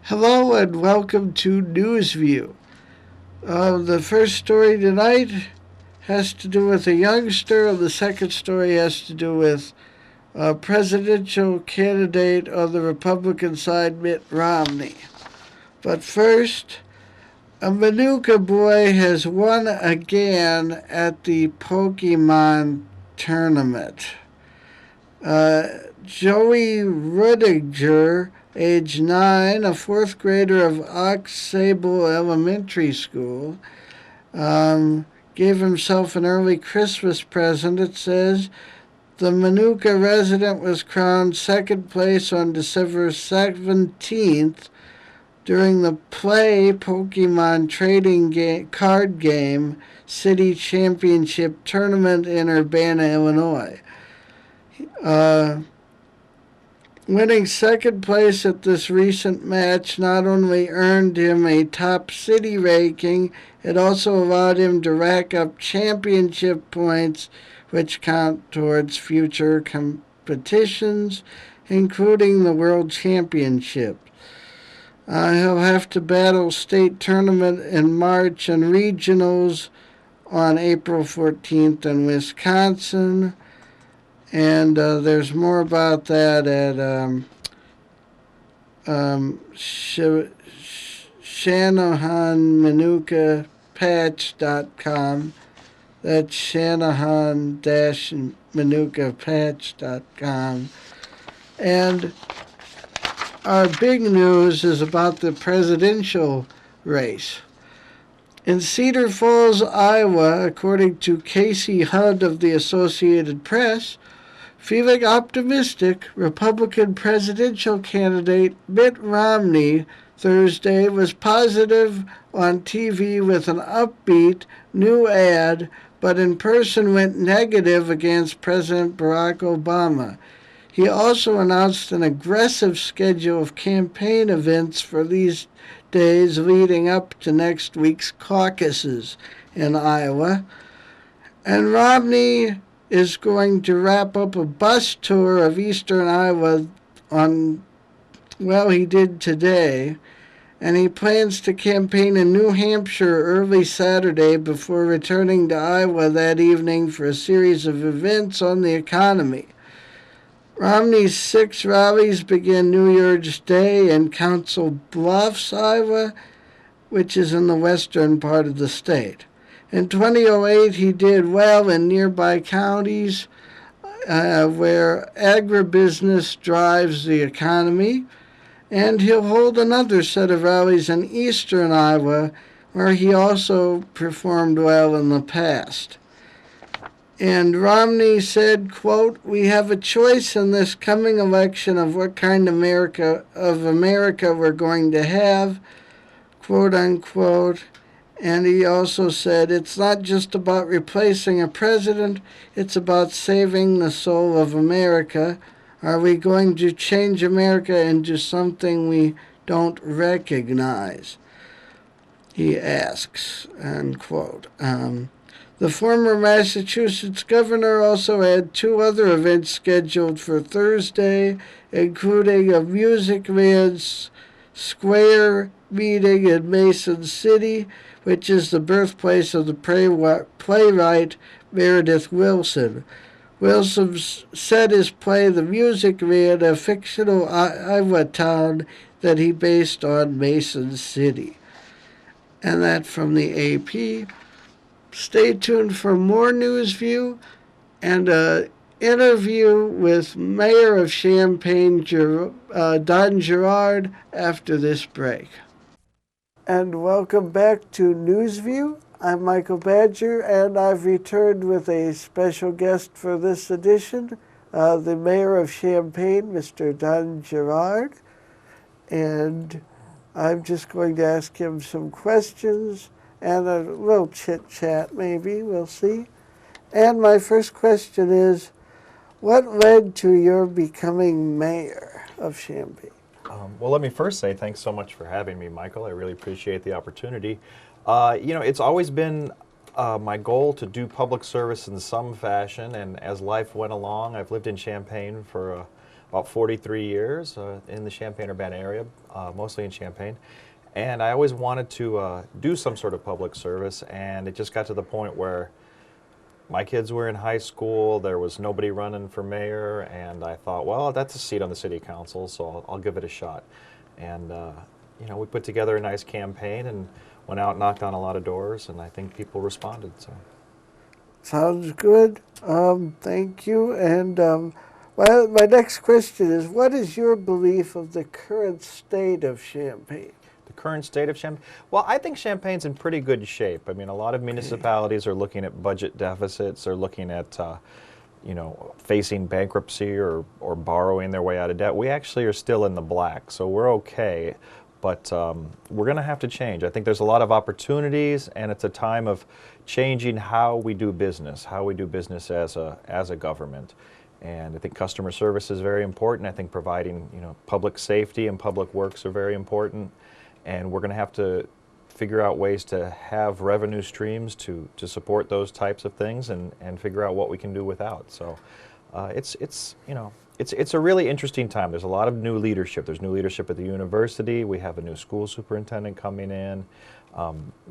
Hello and welcome to Newsview. The first story tonight has to do with a youngster, and the second story has to do with a presidential candidate on the Republican side, Mitt Romney. But first, a Manuka boy has won again at the Pokemon tournament. Uh, Joey Rudiger, age 9, a fourth grader of Ox Sable Elementary School, gave himself an early Christmas present. It says the Manuka resident was crowned second place on December 17th during the Play Pokemon card game City Championship Tournament in Urbana, Illinois. Uh, Winning second place at this recent match not only earned him a top city ranking, it also allowed him to rack up championship points, which count towards future competitions, including the World Championship. He'll have to battle state tournament in March and regionals on April 14th in Wisconsin. And there's more about that at ShanahanManukaPatch.com. That's Shanahan-Manukapatch.com. And our big news is about the presidential race. In Cedar Falls, Iowa, according to Casey Hudd of the Associated Press, feeling optimistic, Republican presidential candidate Mitt Romney Thursday was positive on TV with an upbeat new ad, but in person went negative against President Barack Obama. He also announced an aggressive schedule of campaign events for these days leading up to next week's caucuses in Iowa. And Romney is going to wrap up a bus tour of eastern Iowa he did today. And he plans to campaign in New Hampshire early Saturday before returning to Iowa that evening for a series of events on the economy. Romney's 6 rallies begin New Year's Day in Council Bluffs, Iowa, which is in the western part of the state. In 2008, he did well in nearby counties where agribusiness drives the economy, and he'll hold another set of rallies in eastern Iowa, where he also performed well in the past. And Romney said, quote, "We have a choice in this coming election of what kind of America we're going to have," quote unquote. And he also said, "It's not just about replacing a president, it's about saving the soul of America. Are we going to change America into something we don't recognize?" He asks, unquote. The former Massachusetts governor also had 2 other events scheduled for Thursday, including a Music Man's Square meeting in Mason City, which is the birthplace of the playwright Meredith Willson. Willson set his play The Music Man, a fictional Iowa town that he based on Mason City. And that from the AP. Stay tuned for more Newsview and an interview with Mayor of Champaign, Don Gerard, after this break. And welcome back to Newsview. I'm Michael Badger, and I've returned with a special guest for this edition, the Mayor of Champaign, Mr. Don Gerard. And I'm just going to ask him some questions and a little chit-chat maybe, we'll see. And my first question is, what led to your becoming mayor of Champaign? Well, let me first say thanks so much for having me, Michael. I really appreciate the opportunity. It's always been my goal to do public service in some fashion, and as life went along, I've lived in Champaign for about 43 years in the Champaign-Urbana area, mostly in Champaign. And I always wanted to do some sort of public service, and it just got to the point where my kids were in high school, there was nobody running for mayor, and I thought, well, that's a seat on the city council, so I'll give it a shot. And, we put together a nice campaign and went out and knocked on a lot of doors, and I think people responded. So. Sounds good. Thank you. And my next question is, what is your belief of the current state of Champaign? The current state of Champaign? Well, I think Champaign's in pretty good shape. I mean, a lot of municipalities are looking at budget deficits, they're looking at, facing bankruptcy or borrowing their way out of debt. We actually are still in the black, so we're okay. But we're going to have to change. I think there's a lot of opportunities, and it's a time of changing how we do business as a government. And I think customer service is very important. I think providing public safety and public works are very important. And we're going to have to figure out ways to have revenue streams to support those types of things and figure out what we can do without. So it's a really interesting time. There's a lot of new leadership. There's new leadership at the university. We have a new school superintendent coming in,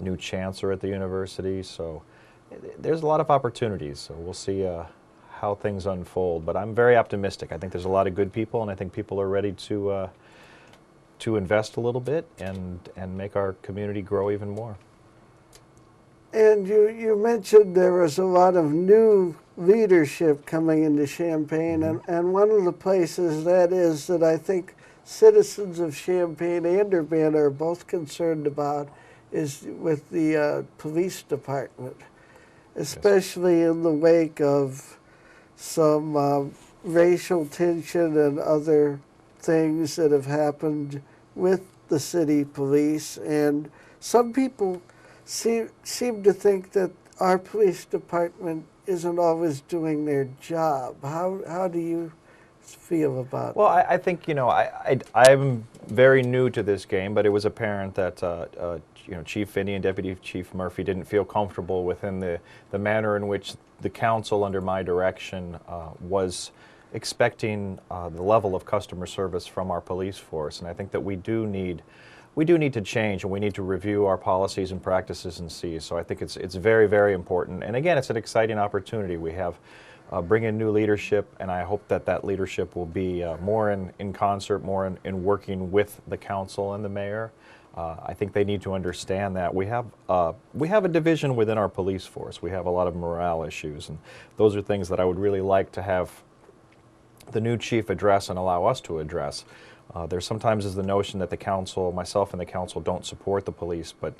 new chancellor at the university. So there's a lot of opportunities. So we'll see how things unfold. But I'm very optimistic. I think there's a lot of good people, and I think people are ready to invest a little bit and make our community grow even more. And you mentioned there was a lot of new leadership coming into Champaign, and one of the places that I think citizens of Champaign and Urbana are both concerned about is with the police department, especially in the wake of some racial tension and other things that have happened with the city police. And some people seem to think that our police department isn't always doing their job. How do you feel about it? Well, I think, I'm very new to this game, but it was apparent that, Chief Finney and Deputy Chief Murphy didn't feel comfortable within the manner in which the council under my direction was expecting the level of customer service from our police force. And I think that we do need to change, and we need to review our policies and practices and see. So I think it's very, very important. And again, it's an exciting opportunity. We have bring in new leadership, and I hope that leadership will be more in concert, more in working with the council and the mayor. I think they need to understand that we have a division within our police force. We have a lot of morale issues, and those are things that I would really like to have the new chief address and allow us to address. There sometimes is the notion that the council, myself and the council, don't support the police, but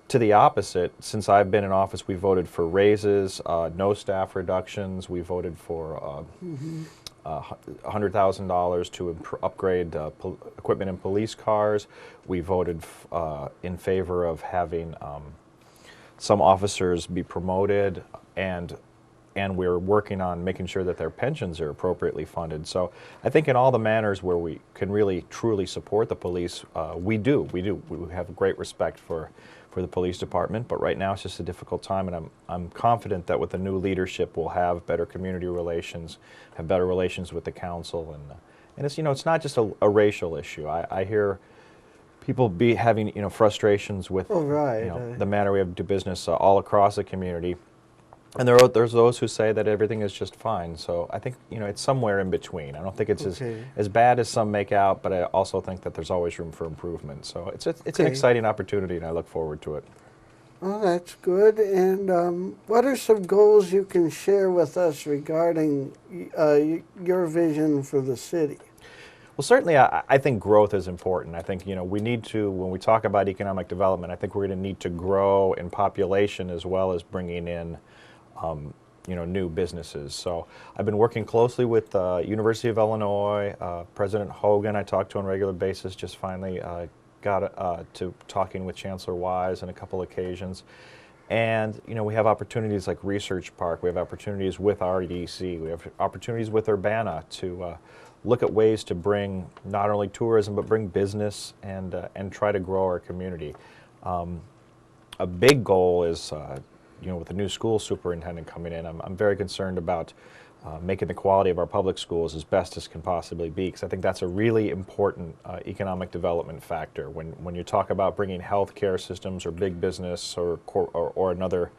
to the opposite, since I've been in office, we voted for raises, no staff reductions. We voted for $100,000 to upgrade equipment in police cars. We voted in favor of having some officers be promoted, and we're working on making sure that their pensions are appropriately funded. So I think in all the manners where we can really truly support the police, we do. We have great respect for the police department, but right now it's just a difficult time, and I'm confident that with the new leadership we'll have better community relations, have better relations with the council, and it's it's not just a racial issue. I hear people having frustrations with the manner we have to do business all across the community. And there's those who say that everything is just fine. So I think it's somewhere in between. I don't think it's as bad as some make out, but I also think that there's always room for improvement. So it's an exciting opportunity, and I look forward to it. Well, that's good. And what are some goals you can share with us regarding your vision for the city? Well, certainly I think growth is important. I think we need to, when we talk about economic development, I think we're going to need to grow in population as well as bringing in new businesses. So I've been working closely with University of Illinois, President Hogan. I talk to on a regular basis. Just finally got to talking with Chancellor Wise on a couple occasions. And we have opportunities like Research Park. We have opportunities with RDC. We have opportunities with Urbana to look at ways to bring not only tourism but bring business and try to grow our community. A big goal is with the new school superintendent coming in, I'm very concerned about making the quality of our public schools as best as can possibly be, because I think that's a really important economic development factor. When you talk about bringing healthcare systems or big business or another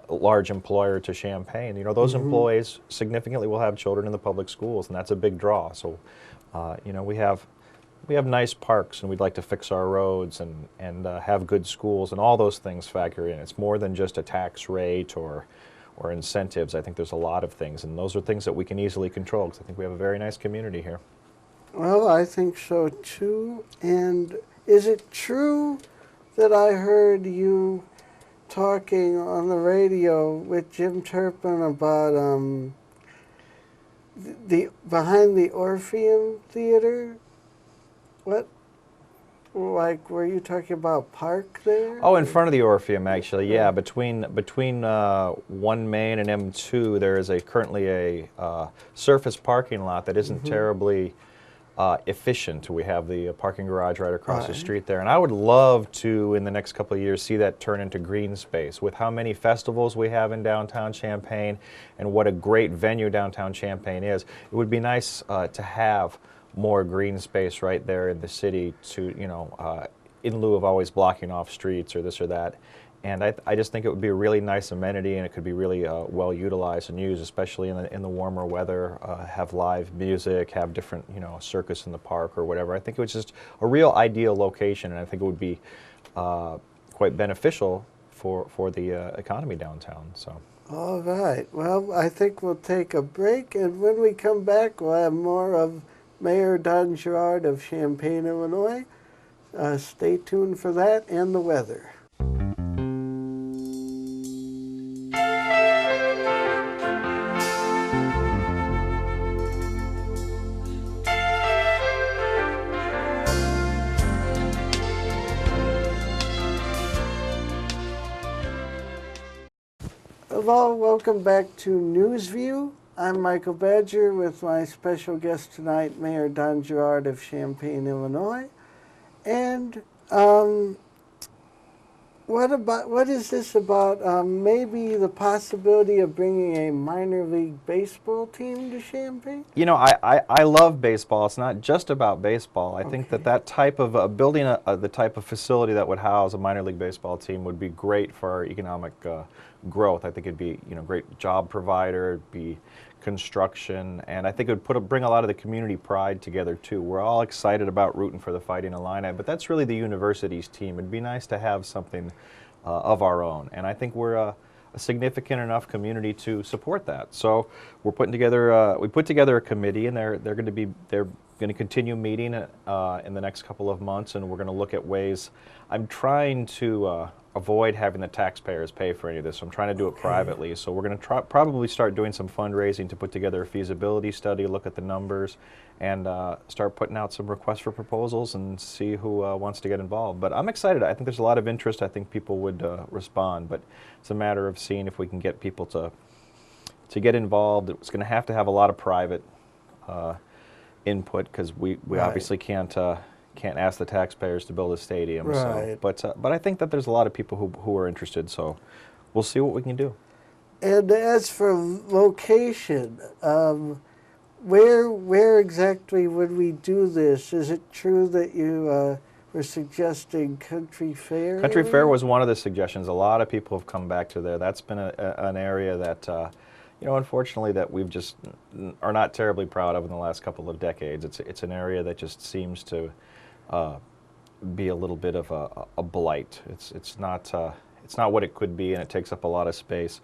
large employer to Champaign, you know, those employees significantly will have children in the public schools, and that's a big draw. So, you know, we have nice parks, and we'd like to fix our roads and have good schools, and all those things factor in. It's more than just a tax rate or incentives. I think there's a lot of things, and those are things that we can easily control, because I think we have a very nice community here. Well, I think so too. And is it true that I heard you talking on the radio with Jim Turpin about the behind the Orpheum Theater? What? Like, were you talking about park there? Oh, in front of the Orpheum, actually, yeah. Between 1 Main and M2, there is currently a surface parking lot that isn't terribly efficient. We have the parking garage right across the street there, and I would love to, in the next couple of years, see that turn into green space. With how many festivals we have in downtown Champaign, and what a great venue downtown Champaign is, it would be nice to have more green space right there in the city to, you know, in lieu of always blocking off streets or this or that. And I just think it would be a really nice amenity, and it could be really well utilized and used, especially in the warmer weather. Have live music, have different, you know, circus in the park or whatever. I think it was just a real ideal location, and I think it would be quite beneficial for the economy downtown. So. All right. Well, I think we'll take a break, and when we come back, we'll have more of Mayor Don Gerard of Champaign, Illinois. Stay tuned for that and the weather. Hello, welcome back to Newsview. I'm Michael Badger with my special guest tonight, Mayor Don Gerard of Champaign, Illinois. And what is this about maybe the possibility of bringing a minor league baseball team to Champaign? You know, I love baseball. It's not just about baseball. I think that type of building the type of facility that would house a minor league baseball team would be great for our economic growth. I think it'd be, you know, great job provider, it'd be construction, and I think it would bring a lot of the community pride together too. We're all excited about rooting for the Fighting Illini, but that's really the university's team. It'd be nice to have something of our own, and I think we're a significant enough community to support that. So we're putting together we put together a committee, and they're going to continue meeting in the next couple of months, and we're going to look at ways. I'm trying to avoid having the taxpayers pay for any of this. So I'm trying to do it privately. So we're going to probably start doing some fundraising to put together a feasibility study, look at the numbers, and start putting out some requests for proposals and see who wants to get involved. But I'm excited. I think there's a lot of interest. I think people would respond, but it's a matter of seeing if we can get people to get involved. It's going to have a lot of private input, because we obviously can't ask the taxpayers to build a stadium. Right. So, but I think that there's a lot of people who are interested. So we'll see what we can do. And as for location, where exactly would we do this? Is it true that you were suggesting Country Fair? Country Fair was one of the suggestions. A lot of people have come back to there. That's been an area that, you know, unfortunately, that we've just are not terribly proud of in the last couple of decades. It's an area that just seems to be a little bit of a blight. It's not what it could be, and it takes up a lot of space.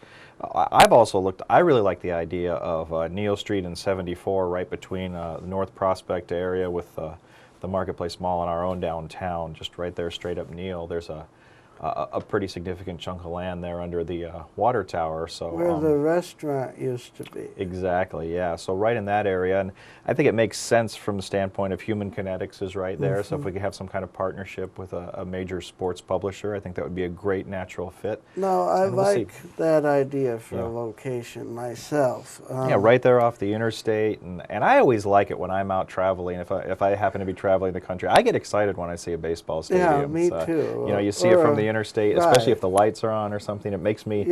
I've also looked. I really like the idea of Neal Street and 74, right between the North Prospect area with the Marketplace Mall and our own downtown, just right there, straight up Neal. There's a pretty significant chunk of land there under the water tower. So where the restaurant used to be. Exactly, yeah. So right in that area, and I think it makes sense from the standpoint of Human Kinetics is right there. So if we could have some kind of partnership with a major sports publisher, I think that would be a great natural fit. No, I like that idea for a location myself. Yeah, right there off the interstate, and I always like it when I'm out traveling. If I happen to be traveling the country, I get excited when I see a baseball stadium. Yeah, me too. You know, you see it from the interstate, especially if the lights are on or something. It makes me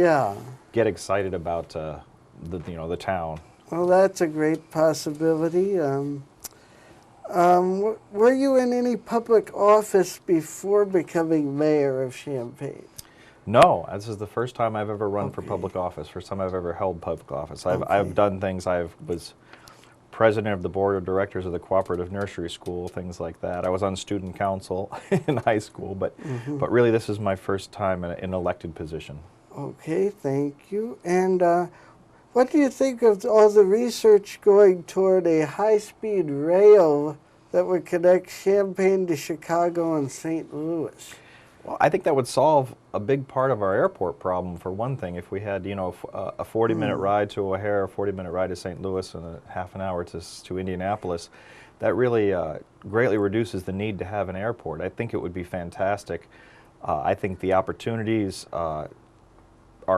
get excited about the town. Well, that's a great possibility. Were you in any public office before becoming mayor of Champaign? No, this is the first time I've ever run for Okay. public office, first time I've ever held public office. Okay. I've done things. I was president of the board of directors of the cooperative nursery school, things like that. I was on student council in high school, but really this is my first time in an elected position. Okay, thank you. And what do you think of all the research going toward a high-speed rail that would connect Champaign to Chicago and St. Louis? Well, I think that would solve a big part of our airport problem, for one thing. If we had, you know, a 40-minute ride to O'Hare, a 40-minute ride to St. Louis, and a half an hour to Indianapolis, that really greatly reduces the need to have an airport. I think it would be fantastic. I think the opportunities are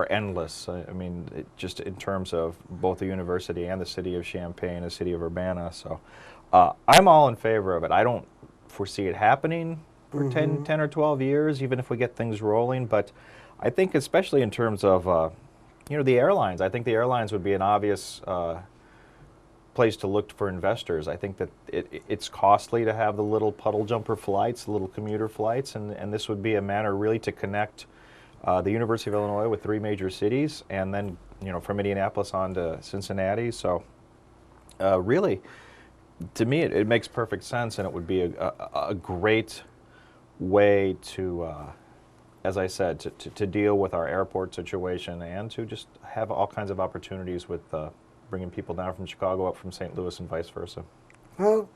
endless. I mean, just in terms of both the university and the city of Champaign, the city of Urbana. So I'm all in favor of it. I don't foresee it happening for 10 or 12 years, even if we get things rolling. But I think especially in terms of, you know, the airlines, I think the airlines would be an obvious place to look for investors. I think that it's costly to have the little puddle jumper flights, the little commuter flights, and this would be a manner really to connect the University of Illinois with 3 major cities, and then, you know, from Indianapolis on to Cincinnati. So really, to me, it makes perfect sense, and it would be a great way to, as I said, to deal with our airport situation and to just have all kinds of opportunities with bringing people down from Chicago up from St. Louis and vice versa. Well,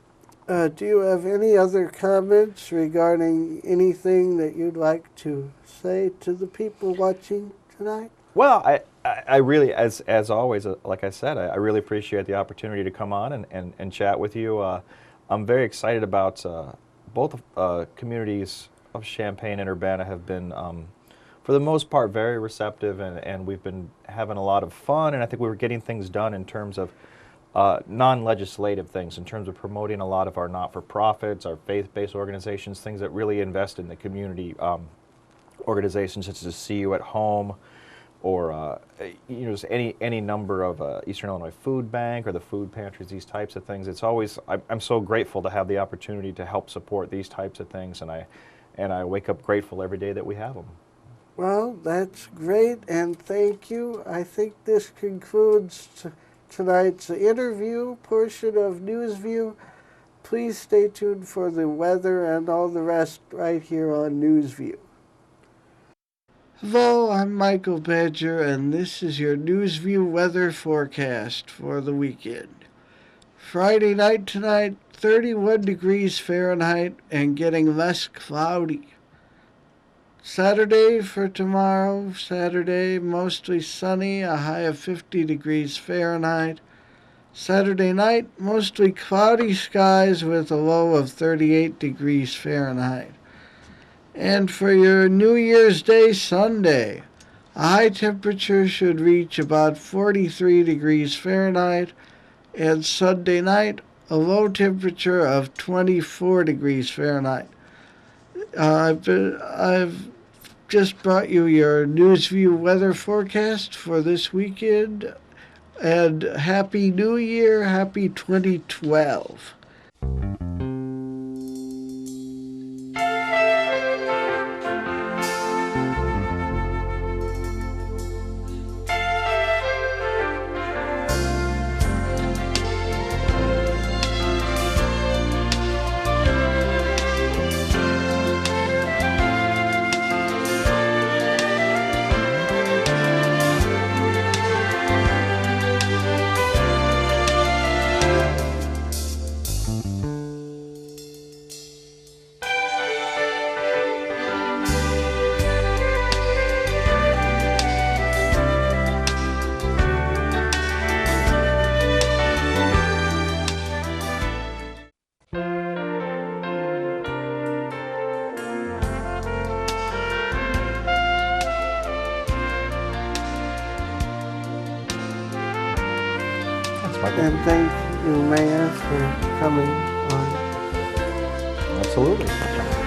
do you have any other comments regarding anything that you'd like to say to the people watching tonight? Well, I really, as always, like I said, I really appreciate the opportunity to come on and chat with you. I'm very excited about both communities of Champaign and Urbana have been, for the most part, very receptive, and we've been having a lot of fun, and I think we were getting things done in terms of non-legislative things, in terms of promoting a lot of our not-for-profits, our faith-based organizations, things that really invest in the community, organizations such as See You at Home, or you know, just any number of Eastern Illinois Food Bank or the food pantries, these types of things. It's always, I'm so grateful to have the opportunity to help support these types of things, and I wake up grateful every day that we have them. Well, that's great, and thank you. I think this concludes tonight's interview portion of Newsview. Please stay tuned for the weather and all the rest right here on Newsview. Hello, I'm Michael Badger, and this is your Newsview weather forecast for the weekend. Friday night tonight, 31 degrees Fahrenheit and getting less cloudy. Saturday for tomorrow, Saturday, mostly sunny, a high of 50 degrees Fahrenheit. Saturday night, mostly cloudy skies with a low of 38 degrees Fahrenheit. And for your New Year's Day Sunday, a high temperature should reach about 43 degrees Fahrenheit, and Sunday night, a low temperature of 24 degrees Fahrenheit. I've just brought you your Newsview weather forecast for this weekend, and Happy New Year, Happy 2012. And thank you, Mayor, for coming on. Absolutely.